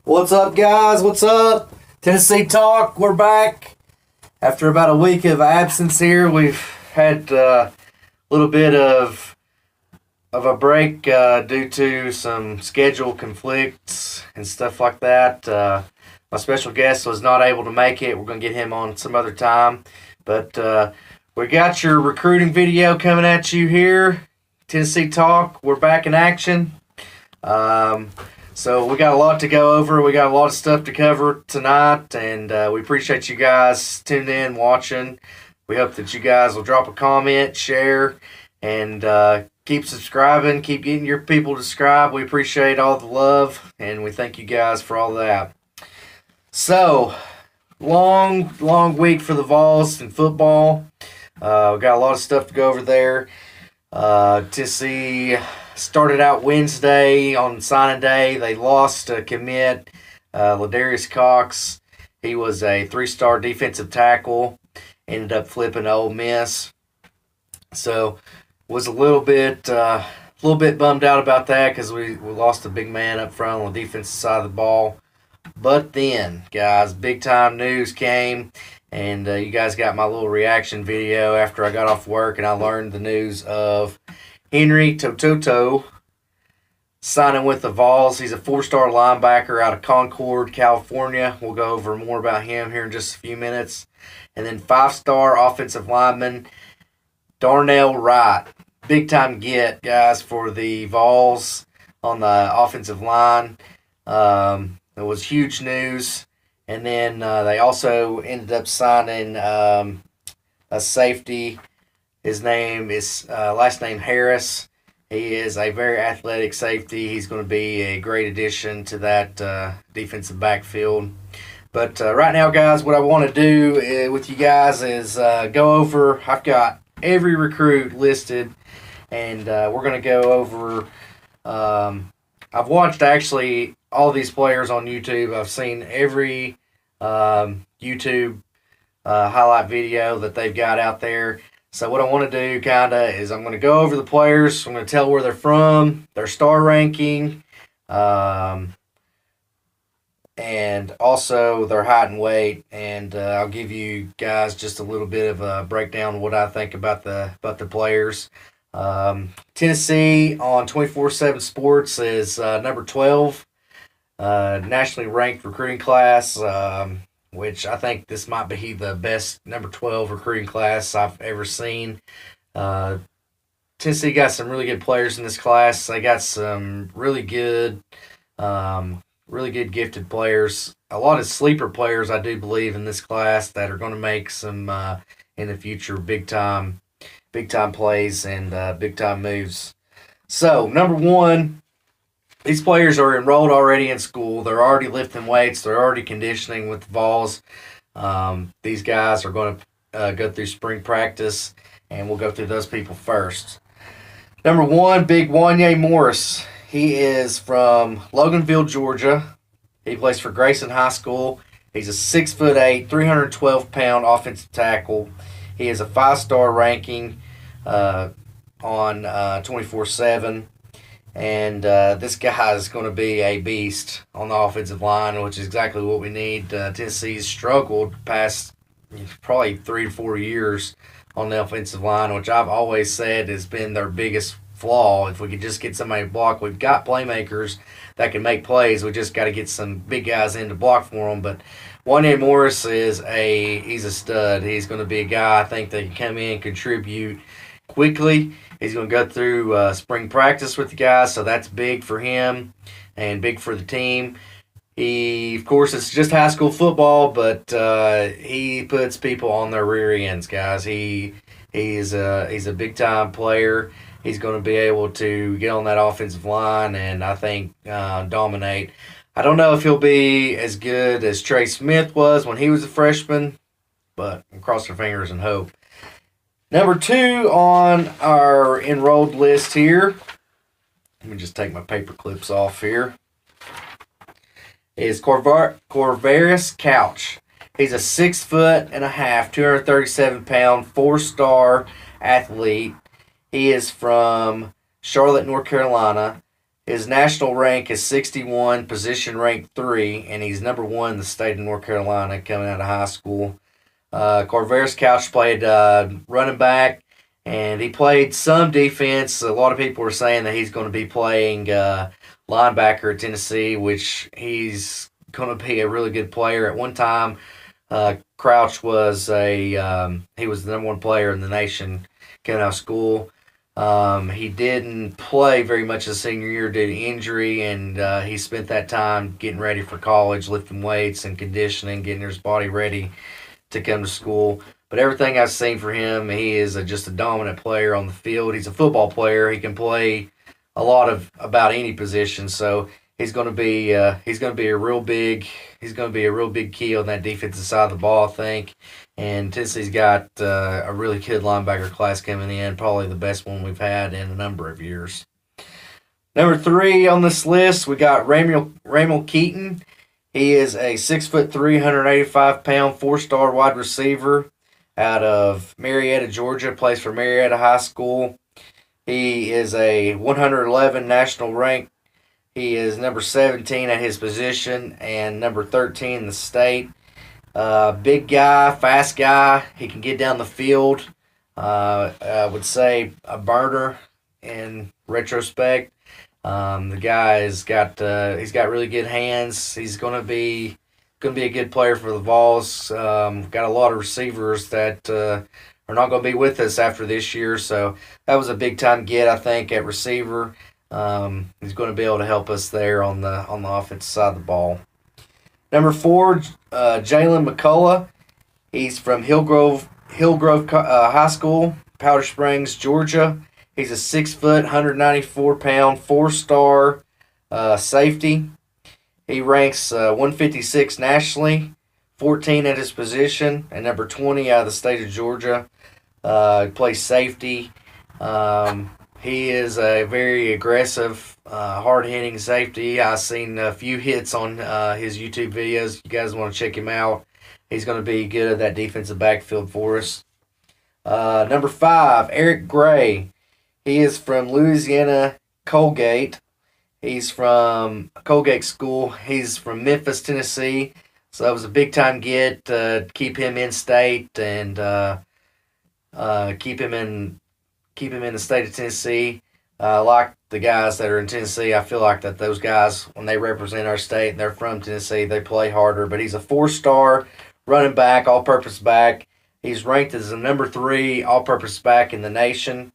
What's up, guys? What's up? Tennessee Talk, we're back. After about a week of absence here, we've had a little bit of a break due to some schedule conflicts and stuff like that. My special guest was not able to make it. We're going to get him on some other time. But we got your recruiting video coming at you here. Tennessee Talk, we're back in action. So we got a lot to go over. We got a lot of stuff to cover tonight, and we appreciate you guys tuning in, watching. We hope that you guys will drop a comment, share, and keep subscribing. Keep getting your people to subscribe. We appreciate all the love, and we thank you guys for all that. So, long week for the Vols in football. We got a lot of stuff to go over there. Tennessee started out Wednesday on signing day. They lost a commit, Ladarius Cox. He was a 3-star defensive tackle. Ended up flipping to Ole Miss. So was a little bit bummed out about that because we lost a big man up front on the defensive side of the ball. But then, guys, big time news came. And you guys got my little reaction video after I got off work and I learned the news of Henry Tototo signing with the Vols. He's a 4-star linebacker out of Concord, California. We'll go over more about him here in just a few minutes. And then 5-star offensive lineman Darnell Wright. Big time get, guys, for the Vols on the offensive line. It was huge news. And then they also ended up signing a safety. His name is last name Harris. He is a very athletic safety. He's going to be a great addition to that defensive backfield. But right now, guys, what I want to do with you guys is go over. I've got every recruit listed, and we're going to go over. I've watched actually all these players on YouTube. I've seen every YouTube highlight video that they've got out there. So what I want to do is I'm going to go over the players. I'm going to tell where they're from, their star ranking, and also their height and weight. And I'll give you guys just a little bit of a breakdown of what I think about the players. Tennessee on 24/7 Sports is number 12, nationally ranked recruiting class. Which I think this might be the best number 12 recruiting class I've ever seen. Tennessee got some really good players in this class. They got some really good gifted players. A lot of sleeper players, I do believe, in this class that are going to make some in the future big time plays and big time moves. So number 1. These players are enrolled already in school. They're already lifting weights. They're already conditioning with the Vols. These guys are going to go through spring practice, and we'll go through those people first. Number 1, Big Wanye Morris. He is from Loganville, Georgia. He plays for Grayson High School. He's a 6'8", 312-pound offensive tackle. He is a 5-star ranking on 24/7. And this guy is going to be a beast on the offensive line, which is exactly what we need. Tennessee's struggled past probably 3 to 4 years on the offensive line, which I've always said has been their biggest flaw. If we could just get somebody to block, we've got playmakers that can make plays. We just got to get some big guys in to block for them. But Wanye Morris he's a stud. He's going to be a guy I think that can come in and contribute quickly. He's going to go through spring practice with the guys, so that's big for him and big for the team. He, of course, it's just high school football, but he puts people on their rear ends, guys. He's a big-time player. He's going to be able to get on that offensive line and, I think, dominate. I don't know if he'll be as good as Trey Smith was when he was a freshman, but we'll cross our fingers and hope. Number 2 on our enrolled list here, let me just take my paper clips off here, is Corvarius Couch. He's a 6'1.5", 237-pound, 4-star athlete. He is from Charlotte, North Carolina. His national rank is 61, position rank 3, and he's number 1 in the state of North Carolina coming out of high school. Corvaris Couch played running back, and he played some defense. A lot of people are saying that he's going to be playing linebacker at Tennessee, which he's going to be a really good player. At one time, Crouch was he was the number 1 player in the nation coming out of school. He didn't play very much his senior year due to injury, and he spent that time getting ready for college, lifting weights and conditioning, getting his body ready to come to school. But everything I've seen for him, he is just a dominant player on the field. He's a football player. He can play a lot of about any position. So he's going to be a real big key on that defensive side of the ball, I think. And Tennessee's got a really good linebacker class coming in, probably the best one we've had in a number of years. Number 3 on this list, we got Ramel Keaton. He is a 6'3", 185-pound, 4-star wide receiver out of Marietta, Georgia. Plays for Marietta High School. He is a 111 national rank. He is number 17 at his position and number 13 in the state. Big guy, fast guy. He can get down the field. I would say a burner in retrospect. The guy has got he's got really good hands. He's going to be a good player for the Vols. Got a lot of receivers that are not going to be with us after this year, so that was a big time get, I think, at receiver. He's going to be able to help us there on the offensive side of the ball. Number 4, Jalen McCullough. He's from Hillgrove High School, Powder Springs, Georgia. He's a 6 foot, 194-pound, 4-star safety. He ranks 156 nationally, 14 at his position, and number 20 out of the state of Georgia. He plays safety. He is a very aggressive, hard-hitting safety. I've seen a few hits on his YouTube videos. You guys want to check him out. He's going to be good at that defensive backfield for us. Number 5, Eric Gray. He is from Louisiana, Colgate. He's from Colgate School. He's from Memphis, Tennessee. So that was a big-time get to keep him in state and keep him in the state of Tennessee. Like the guys that are in Tennessee, I feel like that those guys, when they represent our state and they're from Tennessee, they play harder. But he's a 4-star running back, all-purpose back. He's ranked as the number 3 all-purpose back in the nation.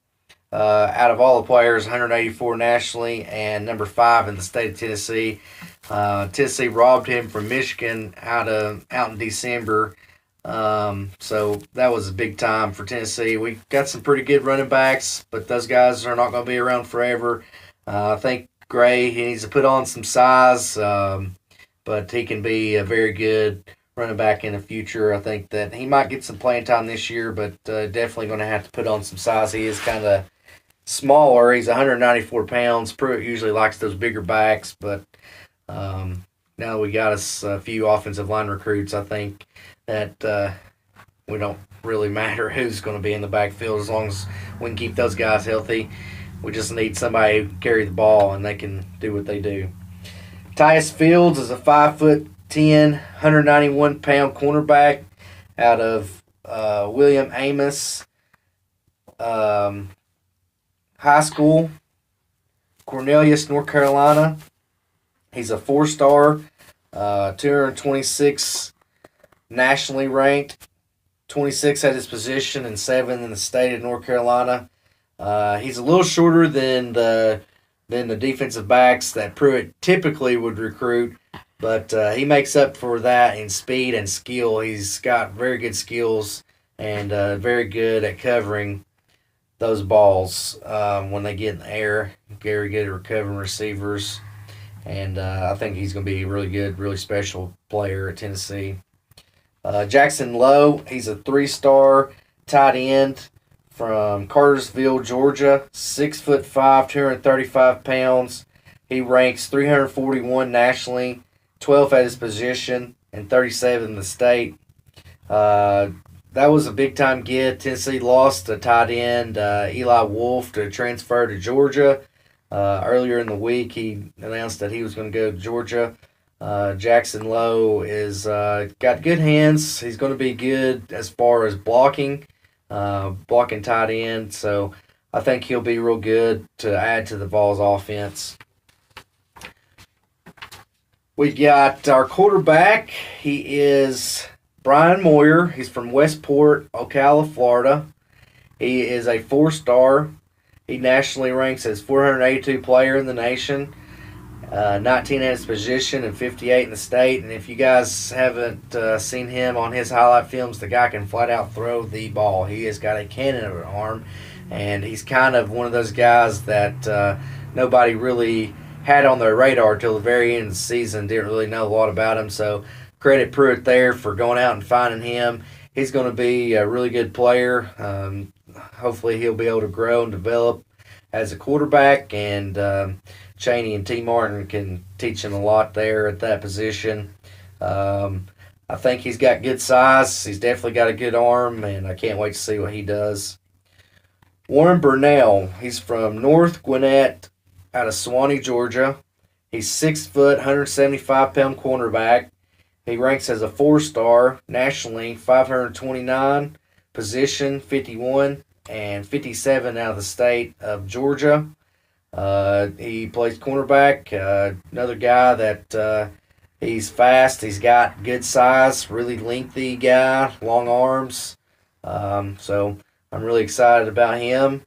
Out of all the players, 184 nationally and number 5 in the state of Tennessee. Tennessee robbed him from Michigan out in December. So that was a big time for Tennessee. We got some pretty good running backs, but those guys are not going to be around forever. I think Gray, he needs to put on some size, but he can be a very good running back in the future. I think that he might get some playing time this year, but definitely going to have to put on some size. He is kind of smaller. He's 194 pounds. Pruitt usually likes those bigger backs, but now that we got us a few offensive line recruits, I think that we don't really matter who's going to be in the backfield as long as we can keep those guys healthy. We just need somebody who can carry the ball and they can do what they do. Tyus Fields is a 5'10", 191-pound cornerback out of William Amos High School, Cornelius, North Carolina. He's a 4-star, 226 nationally ranked, 26 at his position, and 7 in the state of North Carolina. He's a little shorter than the defensive backs that Pruitt typically would recruit, but he makes up for that in speed and skill. He's got very good skills and very good at covering those balls when they get in the air. Very good at recovering receivers, and I think he's going to be a really good, really special player at Tennessee. Jackson Lowe, he's a 3-star tight end from Cartersville, Georgia, 6'5", 235 pounds. He ranks 341 nationally, 12 at his position, and 37 in the state. That was a big-time get. Tennessee lost a tight end, Eli Wolf, to transfer to Georgia. Earlier in the week, he announced that he was going to go to Georgia. Jackson Lowe is got good hands. He's going to be good as far as blocking tight end. So I think he'll be real good to add to the Vols offense. We got our quarterback. He is Brian Moyer. He's from Westport, Ocala, Florida. He is a 4-star. He nationally ranks as 482 player in the nation, 19 at his position and 58 in the state. And if you guys haven't seen him on his highlight films, the guy can flat out throw the ball. He has got a cannon of an arm, and he's kind of one of those guys that nobody really had on their radar till the very end of the season. Didn't really know a lot about him, so credit Pruitt there for going out and finding him. He's going to be a really good player. Hopefully he'll be able to grow and develop as a quarterback, and Chaney and T. Martin can teach him a lot there at that position. I think he's got good size. He's definitely got a good arm, and I can't wait to see what he does. Warren Burnell, he's from North Gwinnett out of Suwanee, Georgia. He's 6 foot, 175-pound cornerback. He ranks as a 4-star nationally, 529, position 51, and 57 out of the state of Georgia. He plays cornerback. Another guy that he's fast. He's got good size, really lengthy guy, long arms. So I'm really excited about him.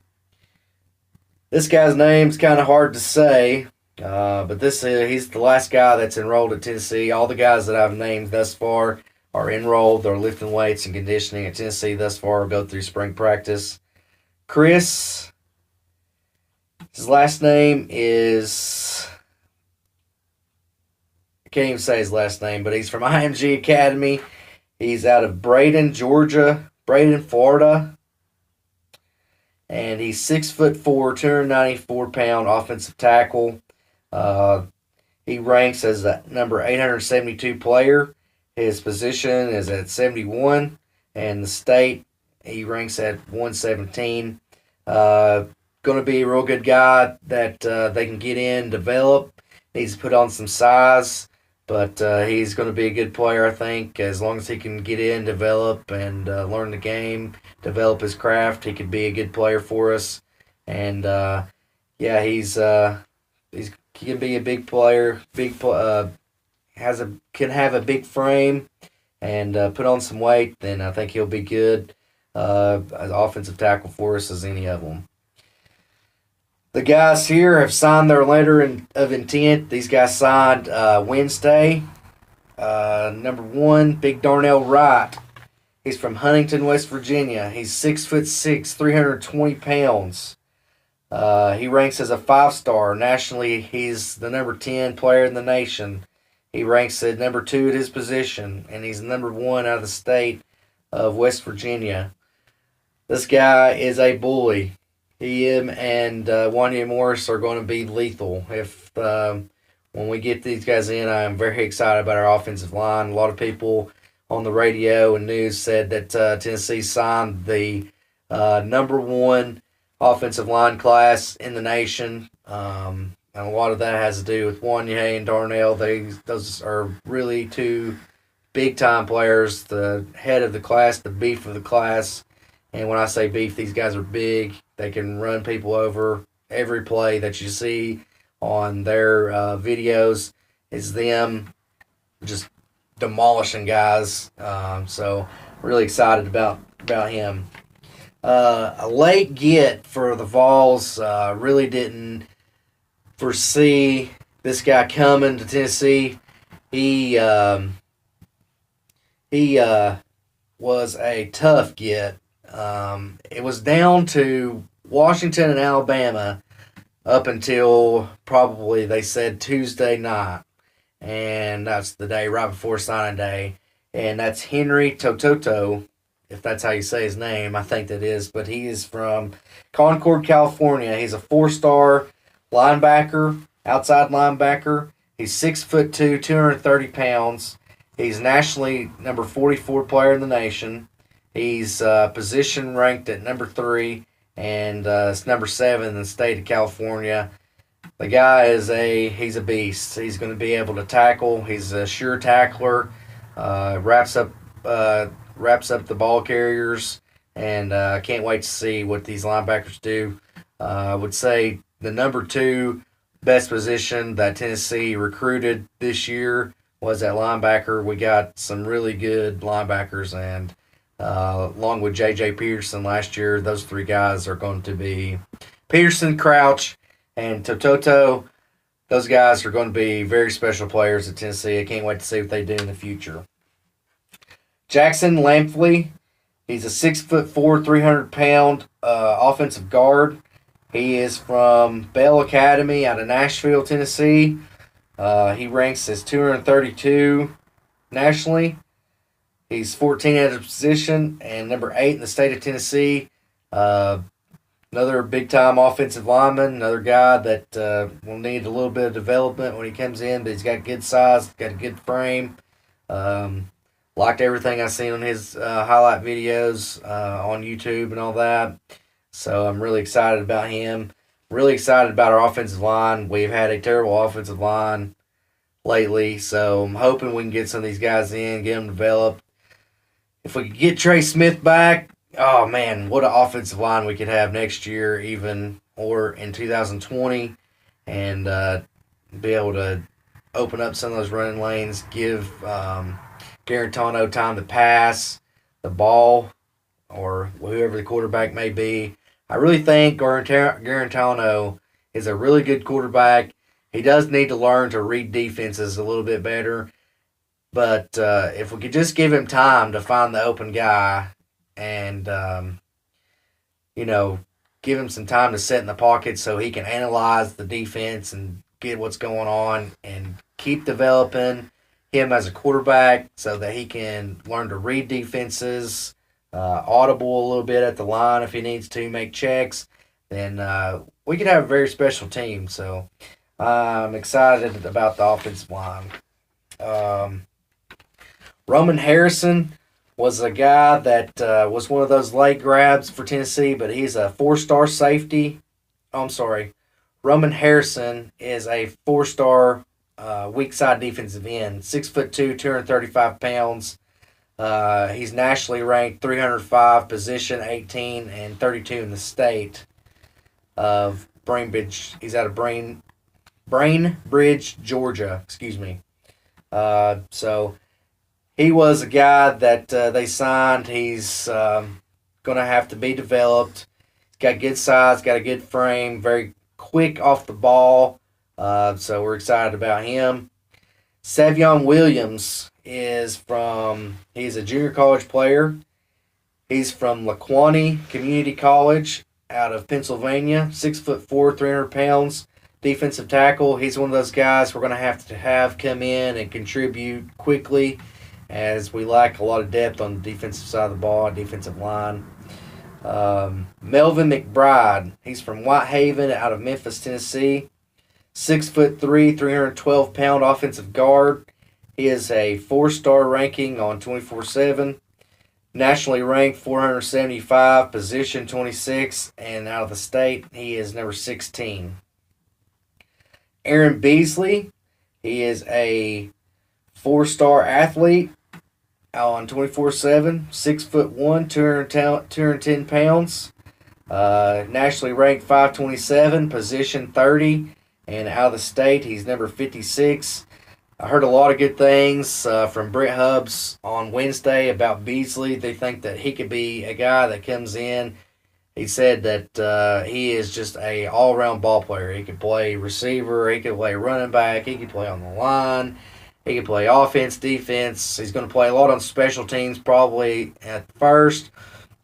This guy's name's kind of hard to say, but he's the last guy that's enrolled at Tennessee. All the guys that I've named thus far are enrolled. They're lifting weights and conditioning at Tennessee thus far. Will go through spring practice. Chris, his last name is, I can't even say his last name, but he's from IMG Academy. He's out of Braden, Florida. And he's 6'4", 294-pound offensive tackle. He ranks as a number 872 player. His position is at 71, and the state he ranks at 117. Going to be a real good guy that they can get in, develop. Needs to put on some size, but he's going to be a good player, I think, as long as he can get in, develop, and learn the game, develop his craft. He could be a good player for us. And he's he can be a big player, can have a big frame, and put on some weight. Then I think he'll be good as offensive tackle for us as any of them. The guys here have signed their letter of intent. These guys signed Wednesday. Number 1, Big Darnell Wright. He's from Huntington, West Virginia. He's 6'6", 320 pounds. He ranks as a 5-star. Nationally, he's the number 10 player in the nation. He ranks at number 2 at his position, and he's number 1 out of the state of West Virginia. This guy is a bully. Him and Wanya Morris are going to be lethal. When we get these guys in, I am very excited about our offensive line. A lot of people on the radio and news said that Tennessee signed the number 1 offensive line class in the nation. And a lot of that has to do with Wanya and Darnell. Those are really 2 big-time players, the head of the class, the beef of the class. And when I say beef, these guys are big. They can run people over. Every play that you see on their videos is them just demolishing guys. So really excited about him. A late get for the Vols. Really didn't foresee this guy coming to Tennessee. He was a tough get. It was down to Washington and Alabama up until probably, they said, Tuesday night. And that's the day right before signing day. And that's Henry Tototo, if that's how you say his name. I think that is. But he is from Concord, California. He's a 4-star linebacker, outside linebacker. He's 6'2", 230 pounds. He's nationally number 44 player in the nation. He's position ranked at number 3, and it's number 7 in the state of California. The guy he's a beast. He's going to be able to tackle. He's a sure tackler. Wraps up the ball carriers, and I can't wait to see what these linebackers do. I would say the number two best position that Tennessee recruited this year was at linebacker. We got some really good linebackers, and along with J.J. Peterson last year, those three guys are going to be Peterson, Crouch, and Tototo. Those guys are going to be very special players at Tennessee. I can't wait to see what they do in the future. Jackson Lampley, he's a 6'4", 300-pound offensive guard. He is from Bell Academy out of Nashville, Tennessee. He ranks as 232 nationally. He's 14 at his position and number 8 in the state of Tennessee. Another big-time offensive lineman, another guy that will need a little bit of development when he comes in, but he's got good size, got a good frame. Liked everything I've seen on his highlight videos on YouTube and all that. So I'm really excited about him. Really excited about our offensive line. We've had a terrible offensive line lately, so I'm hoping we can get some of these guys in, get them developed. If we could get Trey Smith back, oh man, what an offensive line we could have next year, even or in 2020, and be able to open up some of those running lanes, give Garantano time to pass the ball, or whoever the quarterback may be. I really think Garantano is a really good quarterback. He does need to learn to read defenses a little bit better. But if we could just give him time to find the open guy and, give him some time to sit in the pocket so he can analyze the defense and get what's going on and keep developing him as a quarterback so that he can learn to read defenses, audible a little bit at the line if he needs to, make checks, then we could have a very special team. So I'm excited about the offensive line. Roman Harrison was a guy that was one of those late grabs for Tennessee, but he's a 4-star safety. Oh, I'm sorry. Roman Harrison is a 4-star weak side defensive end, 6'2", 235 pounds. He's nationally ranked 305, position 18 and 32 in the state of Brainbridge. He's out of Brainbridge, Georgia. Excuse me. So he was a guy that they signed. He's going to have to be developed. He's got good size, got a good frame, very quick off the ball. So we're excited about him. Savion Williams he's a junior college player. He's from Laquani Community College out of Pennsylvania, 6'4", 300 pounds, defensive tackle. He's one of those guys we're going to have come in and contribute quickly, as we lack a lot of depth on the defensive side of the ball, defensive line. Melvin McBride, he's from Whitehaven out of Memphis, Tennessee. 6'3", 312-pound offensive guard. He is a 4-star ranking on 24/7. Nationally ranked 475, position 26, and out of the state, he is number 16. Aaron Beasley, he is a 4-star athlete on 24/7, 6'1", 210 pounds. Nationally ranked 527, position 30. And out of the state, he's number 56. I heard a lot of good things from Brett Hubbs on Wednesday about Beasley. They think that he could be a guy that comes in. He said that he is just a all-around ball player. He could play receiver. He could play running back. He could play on the line. He could play offense, defense. He's going to play a lot on special teams probably at first.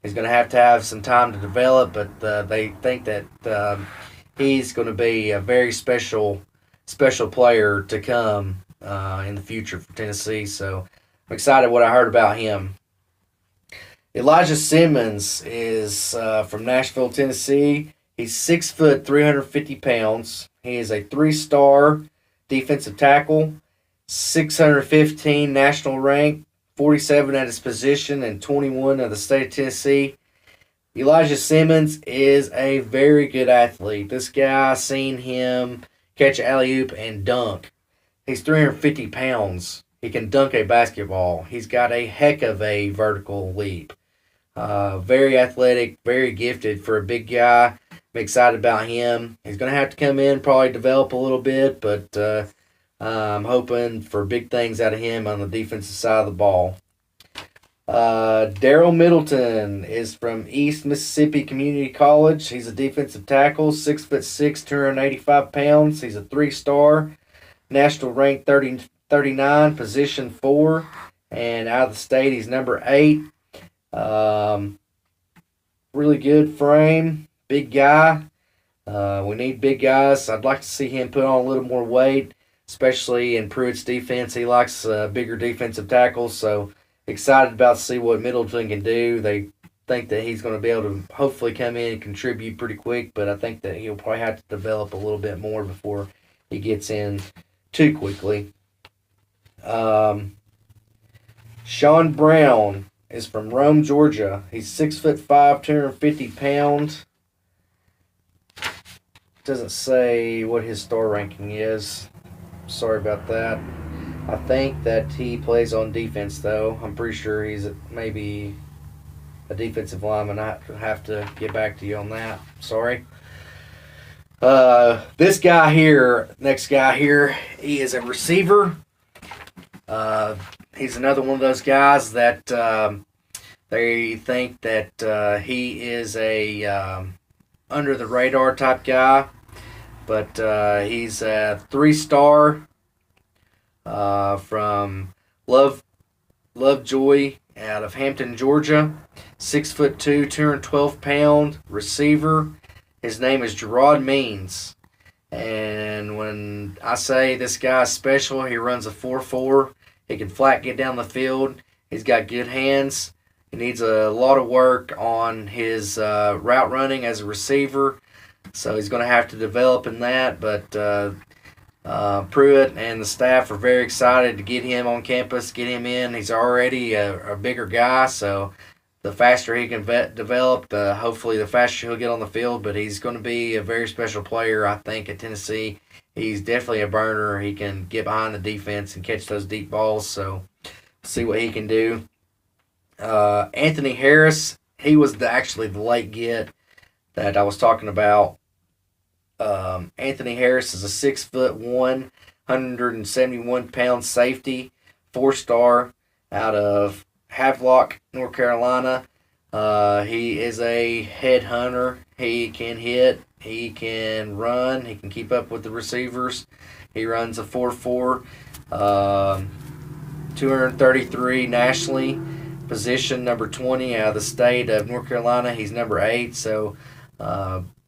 He's going to have some time to develop, but they think that he's going to be a very special player to come in the future for Tennessee. So I'm excited what I heard about him. Elijah Simmons is from Nashville, Tennessee. He's 6 foot, 350 pounds. He is a 3-star defensive tackle, 615 national rank, 47 at his position, and 21 of the state of Tennessee. Elijah Simmons is a very good athlete. This guy, I seen him catch an alley-oop, and dunk. He's 350 pounds. He can dunk a basketball. He's got a heck of a vertical leap. Very athletic, very gifted for a big guy. I'm excited about him. He's going to have to come in, probably develop a little bit, but I'm hoping for big things out of him on the defensive side of the ball. Daryl Middleton is from East Mississippi Community College. He's a defensive tackle, 6'6", 285 pounds. He's a 3-star, national rank 39, position 4, and out of the state he's number 8. Really good frame, big guy. We need big guys. I'd like to see him put on a little more weight, especially in Pruitt's defense. He likes bigger defensive tackles, so excited about to see what Middleton can do. They think that he's going to be able to hopefully come in and contribute pretty quick, but I think that he'll probably have to develop a little bit more before he gets in too quickly. Sean Brown is from Rome, Georgia. He's 6'5", 250 pounds. Doesn't say what his star ranking is. Sorry about that. I think that he plays on defense, though. I'm pretty sure he's maybe a defensive lineman. I have to get back to you on that. Sorry. This guy here, next guy here, he is a receiver. He's another one of those guys that they think that he is a under-the-radar type guy. But he's a 3-star from Lovejoy out of Hampton, Georgia. 6'2", 212 pound receiver. His name is Gerard Means. And when I say this guy's special, he runs a 4.4. He can flat get down the field. He's got good hands. He needs a lot of work on his route running as a receiver. So he's going to have to develop in that, but Pruitt and the staff are very excited to get him on campus, get him in. He's already a bigger guy, so the faster he can develop, hopefully the faster he'll get on the field, but he's going to be a very special player, I think, at Tennessee. He's definitely a burner. He can get behind the defense and catch those deep balls, so see what he can do. Anthony Harris, he was actually the late get that I was talking about. Anthony Harris is a 6'1", 171 pound safety, 4-star out of Havelock, North Carolina. He is a headhunter. He can hit. He can run. He can keep up with the receivers. He runs a 4.4, 233 nationally, position number 20 out of the state of North Carolina. He's number 8, so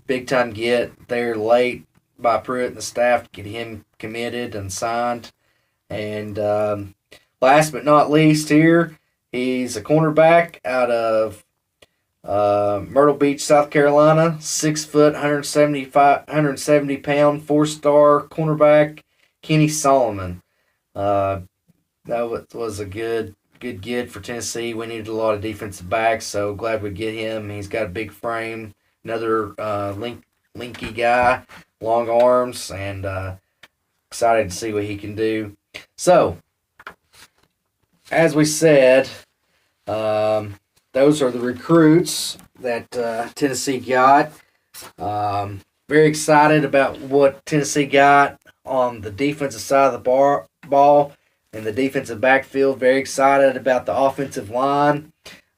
big time get there late by Pruitt and the staff to get him committed and signed. And last but not least here, he's a cornerback out of Myrtle Beach, South Carolina. 6 foot, 170 pound, 4-star cornerback, Kenny Solomon. That was a good get for Tennessee. We needed a lot of defensive backs, so glad we get him. He's got a big frame. Another linky guy, long arms, and excited to see what he can do. So, as we said, those are the recruits that Tennessee got. Very excited about what Tennessee got on the defensive side of the ball and the defensive backfield. Very excited about the offensive line.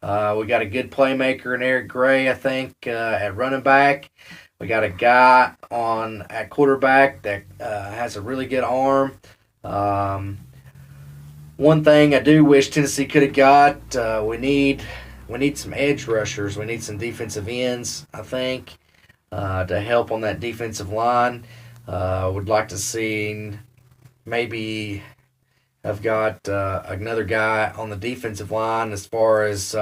We got a good playmaker in Eric Gray, I think, at running back. We got a guy at quarterback that has a really good arm. One thing I do wish Tennessee could have got, we need some edge rushers. We need some defensive ends, I think, to help on that defensive line. Would like to see maybe I've got another guy on the defensive line as far as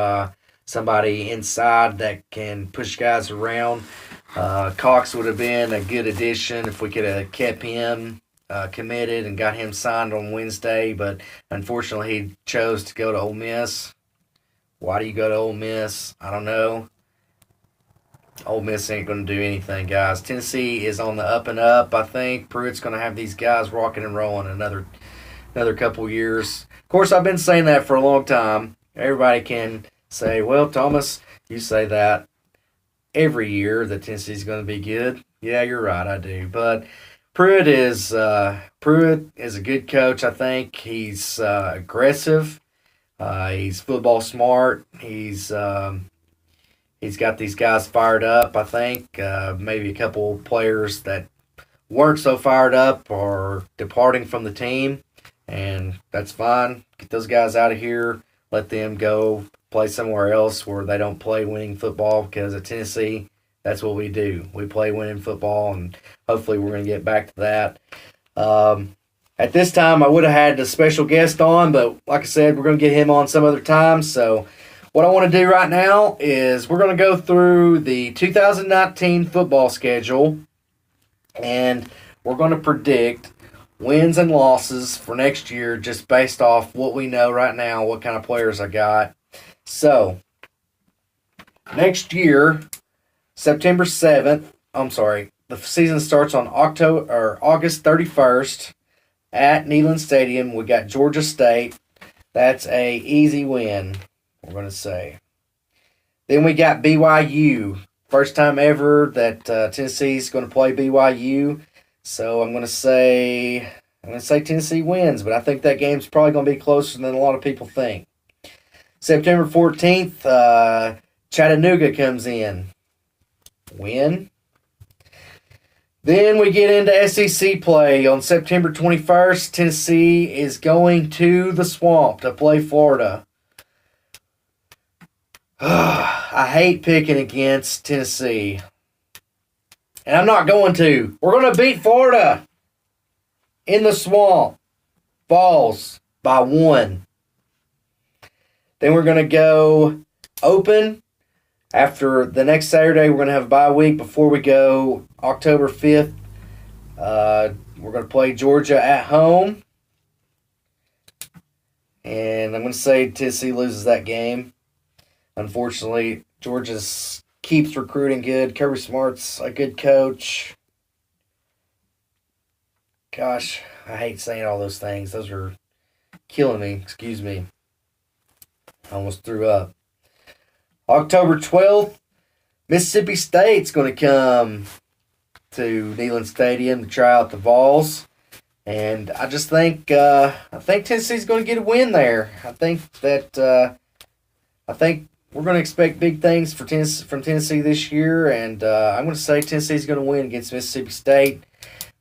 somebody inside that can push guys around. Cox would have been a good addition if we could have kept him committed and got him signed on Wednesday, but unfortunately he chose to go to Ole Miss. Why do you go to Ole Miss? I don't know. Ole Miss ain't going to do anything, guys. Tennessee is on the up and up. I think Pruitt's going to have these guys rocking and rolling another couple years. Of course, I've been saying that for a long time. Everybody can say, well, Thomas, you say that every year that Tennessee's going to be good. Yeah, you're right, I do. But Pruitt is a good coach. I think he's aggressive. He's football smart. He's got these guys fired up. I think maybe a couple players that weren't so fired up are departing from the team, and that's fine. Get those guys out of here. Let them go play somewhere else where they don't play winning football, because at Tennessee, that's what we do. We play winning football, and hopefully we're going to get back to that. At this time, I would have had a special guest on, but like I said, we're going to get him on some other time. So what I want to do right now is we're going to go through the 2019 football schedule, and we're going to predict wins and losses for next year just based off what we know right now, what kind of players I got. So, next year, September 7th, the season starts on August 31st at Neyland Stadium. We got Georgia State. That's a easy win, we're going to say. Then we got BYU. First time ever that Tennessee's going to play BYU. So I'm going to say Tennessee wins, but I think that game's probably going to be closer than a lot of people think. September 14th, Chattanooga comes in. Win. Then we get into SEC play. On September 21st, Tennessee is going to the Swamp to play Florida. I hate picking against Tennessee. And I'm not going to. We're going to beat Florida in the Swamp. Falls by 1. Then we're going to go open. After the next Saturday, we're going to have a bye week before we go October 5th. We're going to play Georgia at home. And I'm going to say Tennessee loses that game. Unfortunately, Georgia keeps recruiting good. Kirby Smart's a good coach. Gosh, I hate saying all those things. Those are killing me. Excuse me. I almost threw up. October 12th, Mississippi State's going to come to Neyland Stadium to try out the Vols. And I just think Tennessee's going to get a win there. I think we're going to expect big things from Tennessee this year, and I'm going to say Tennessee's going to win against Mississippi State.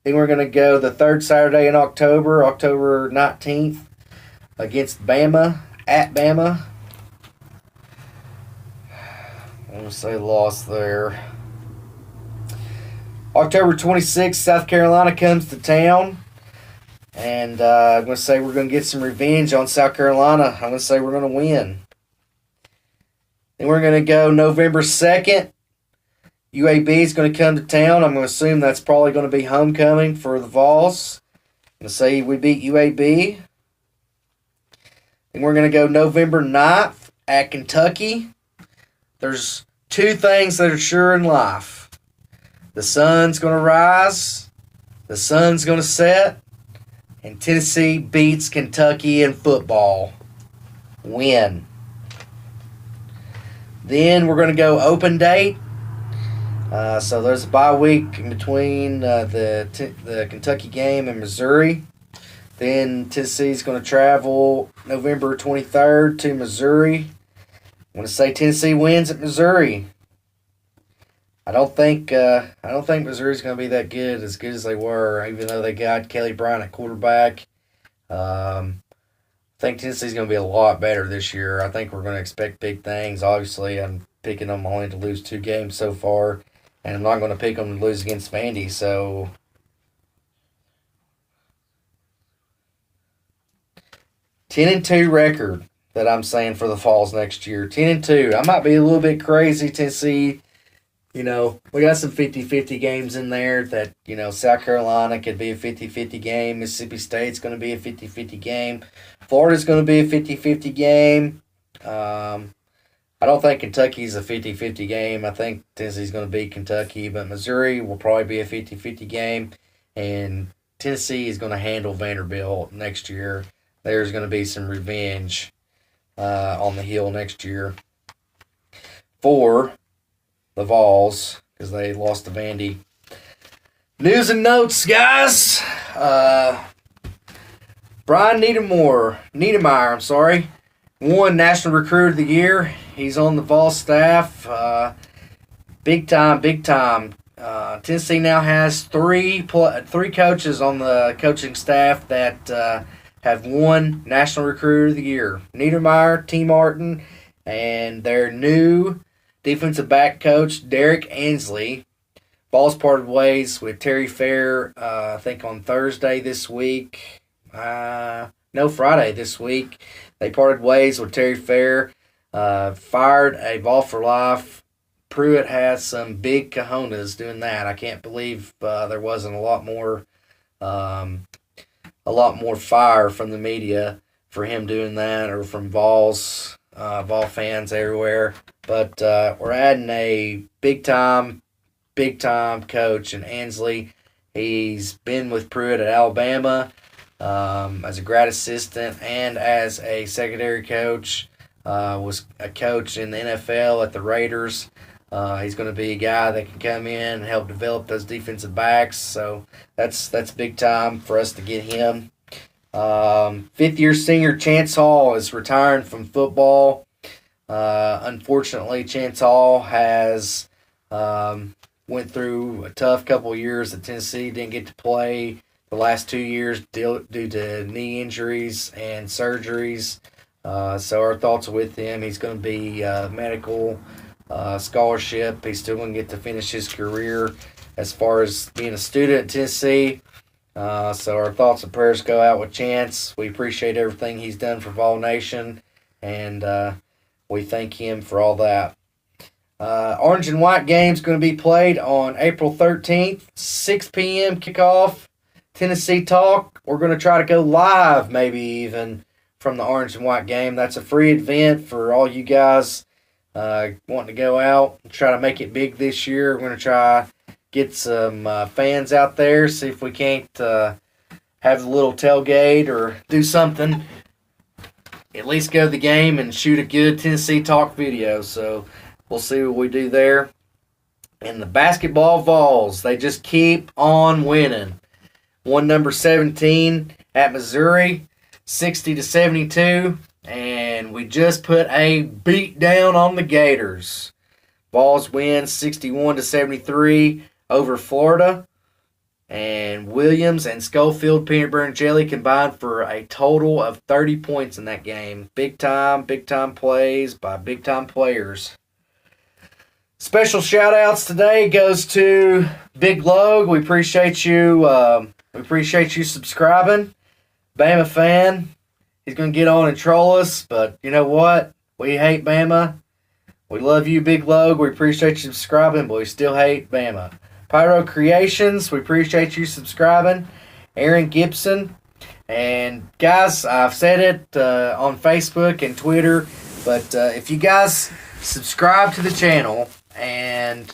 Then we're going to go the third Saturday in October, October 19th, against Bama, at Bama. I'm going to say loss there. October 26th, South Carolina comes to town. And I'm going to say we're going to get some revenge on South Carolina. I'm going to say we're going to win. Then we're going to go November 2nd. UAB is going to come to town. I'm going to assume that's probably going to be homecoming for the Vols. I'm going to say we beat UAB. Then we're going to go November 9th at Kentucky. There's two things that are sure in life. The sun's going to rise. The sun's going to set. And Tennessee beats Kentucky in football. Win. Then we're going to go open date. So there's a bye week in between the Kentucky game and Missouri. Then Tennessee's going to travel November 23rd to Missouri. I'm going to say Tennessee wins at Missouri. I don't think Missouri's going to be that good, as good as they were, even though they got Kelly Bryant at quarterback. I think Tennessee's going to be a lot better this year. I think we're going to expect big things. Obviously, I'm picking them only to lose 2 games so far, and I'm not going to pick them to lose against Vandy. So 10-2 record that I'm saying for the Falls next year. 10-2. I might be a little bit crazy, Tennessee. We got some 50-50 games in there that, South Carolina could be a 50-50 game. Mississippi State's going to be a 50-50 game. Florida's going to be a 50-50 game. I don't think Kentucky's a 50-50 game. I think Tennessee's going to beat Kentucky, but Missouri will probably be a 50-50 game, and Tennessee is going to handle Vanderbilt next year. There's going to be some revenge on the hill next year for the Vols because they lost to Vandy. News and notes, guys. Brian Niedermeyer, won National Recruit of the Year. He's on the Vols staff. Big time. Tennessee now has three coaches on the coaching staff that have won National Recruit of the Year. Niedermeyer, T. Martin, and their new defensive back coach, Derek Ansley. Vols parted ways with Terry Fair, I think on Thursday this week. Friday this week. They parted ways with Terry Fair, fired a Vol for Life. Pruitt has some big cojones doing that. I can't believe there wasn't a lot more fire from the media for him doing that, or from Vol fans everywhere. But we're adding a big time coach in Ansley. He's been with Pruitt at Alabama as a grad assistant and as a secondary coach. Was a coach in the NFL at the Raiders. He's going to be a guy that can come in and help develop those defensive backs. So that's big time for us to get him. Fifth-year senior Chance Hall is retiring from football. Unfortunately, Chance Hall has went through a tough couple of years at Tennessee. Didn't get to play the last 2 years due to knee injuries and surgeries. So our thoughts are with him. He's going to be medical scholarship. He's still going to get to finish his career as far as being a student at Tennessee. So our thoughts and prayers go out with Chance. We appreciate everything he's done for Vol Nation, and we thank him for all that. Orange and White game's going to be played on April 13th, 6 p.m. kickoff. Tennessee Talk. We're going to try to go live, maybe even from the Orange and White game. That's a free event for all you guys wanting to go out and try to make it big this year. We're going to try get some fans out there, see if we can't have a little tailgate or do something. At least go to the game and shoot a good Tennessee Talk video. So we'll see what we do there. And the basketball Vols, they just keep on winning. Won number 17 at Missouri, 60-72, and we just put a beat down on the Gators. Vols win 61-73 over Florida, and Williams and Schofield peanut butter and jelly combined for a total of 30 points in that game. Big time plays by big time players. Special shout outs today goes to Big Log. We appreciate you. We appreciate you subscribing. Bama fan. He's going to get on and troll us, but you know what? We hate Bama. We love you, Big Log. We appreciate you subscribing, but we still hate Bama. Pyro Creations, we appreciate you subscribing. Aaron Gibson. And guys, I've said it on Facebook and Twitter, but if you guys subscribe to the channel and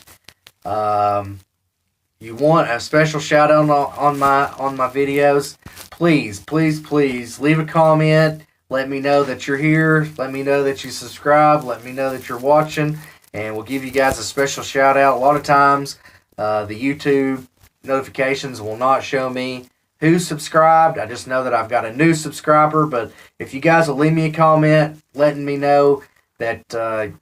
you want a special shout out on my videos, please leave a comment. Let me know that you're here. Let me know that you subscribe. Let me know that you're watching, and we'll give you guys a special shout out. A lot of times, the YouTube notifications will not show me who's subscribed. I just know that I've got a new subscriber. But if you guys will leave me a comment letting me know that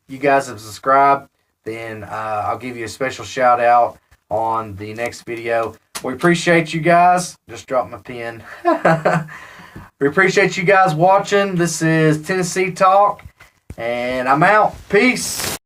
you guys have subscribed, then I'll give you a special shout out on the next video. We appreciate you guys. Just dropped my pen. We appreciate you guys watching. This is Tennessee Talk, and I'm out. Peace.